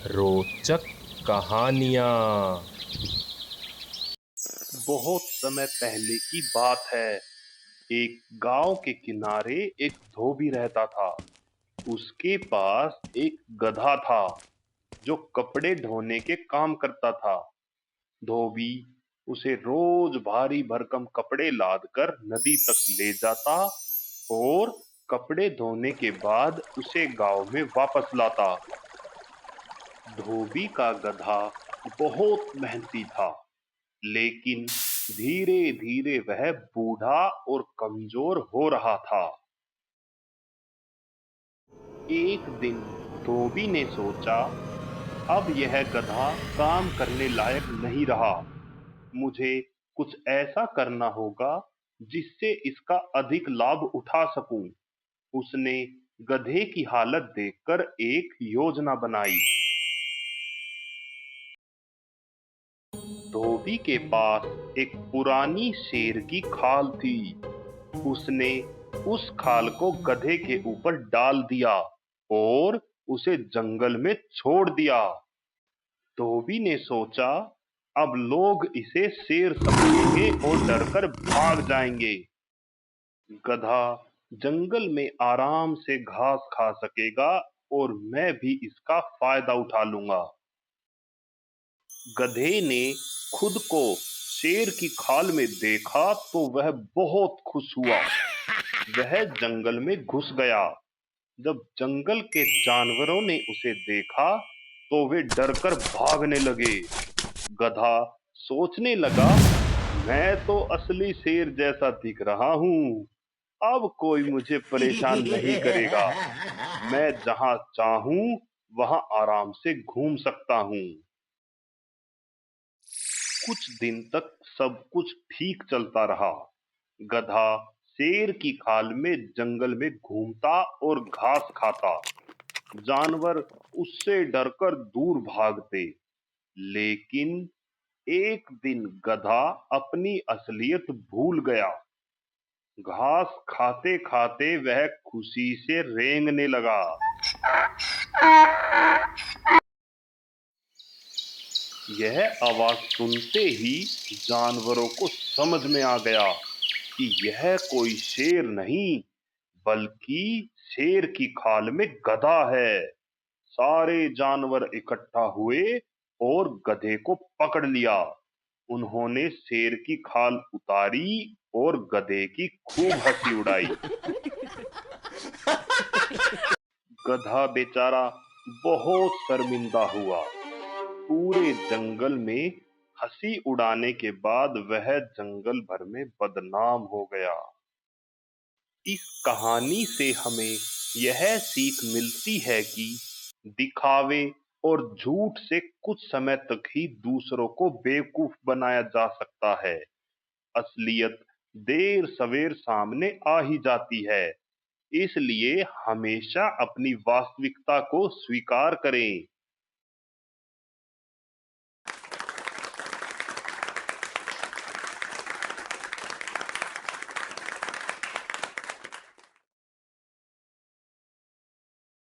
रोचक कहानियाँ। बहुत समय पहले की बात है। एक गांव के किनारे एक धोबी रहता था। उसके पास एक गधा था जो कपड़े ढोने के काम करता था। धोबी उसे रोज भारी भरकम कपड़े लादकर नदी तक ले जाता और कपड़े धोने के बाद उसे गांव में वापस लाता। धोबी का गधा बहुत मेहनती था, लेकिन धीरे धीरे वह बूढ़ा और कमजोर हो रहा था। एक दिन धोबी ने सोचा, अब यह गधा काम करने लायक नहीं रहा। मुझे कुछ ऐसा करना होगा जिससे इसका अधिक लाभ उठा सकूं। उसने गधे की हालत देखकर एक योजना बनाई। धोबी के पास एक पुरानी शेर की खाल थी। उसने उस खाल को गधे के ऊपर डाल दिया और उसे जंगल में छोड़ दिया। धोबी ने सोचा, अब लोग इसे शेर समझेंगे और डरकर भाग जाएंगे। गधा जंगल में आराम से घास खा सकेगा और मैं भी इसका फायदा उठा लूंगा। गधे ने खुद को शेर की खाल में देखा तो वह बहुत खुश हुआ। वह जंगल में घुस गया। जब जंगल के जानवरों ने उसे देखा तो वे डरकर भागने लगे। गधा सोचने लगा, मैं तो असली शेर जैसा दिख रहा हूँ। अब कोई मुझे परेशान नहीं करेगा। मैं जहां चाहूं वहां आराम से घूम सकता हूँ। कुछ दिन तक सब कुछ ठीक चलता रहा। गधा शेर की खाल में जंगल में घूमता और घास खाता। जानवर उससे डरकर दूर भागते। लेकिन एक दिन गधा अपनी असलियत भूल गया। घास खाते खाते वह खुशी से रेंगने लगा। यह आवाज सुनते ही जानवरों को समझ में आ गया कि यह कोई शेर नहीं बल्कि शेर की खाल में गधा है। सारे जानवर इकट्ठा हुए और गधे को पकड़ लिया। उन्होंने शेर की खाल उतारी और गधे की खूब हंसी उड़ाई। गधा बेचारा बहुत शर्मिंदा हुआ। पूरे जंगल में हंसी उड़ाने के बाद वह जंगल भर में बदनाम हो गया। इस कहानी से हमें यह सीख मिलती है कि दिखावे और झूठ से कुछ समय तक ही दूसरों को बेवकूफ बनाया जा सकता है। असलियत देर सवेर सामने आ ही जाती है। इसलिए हमेशा अपनी वास्तविकता को स्वीकार करें।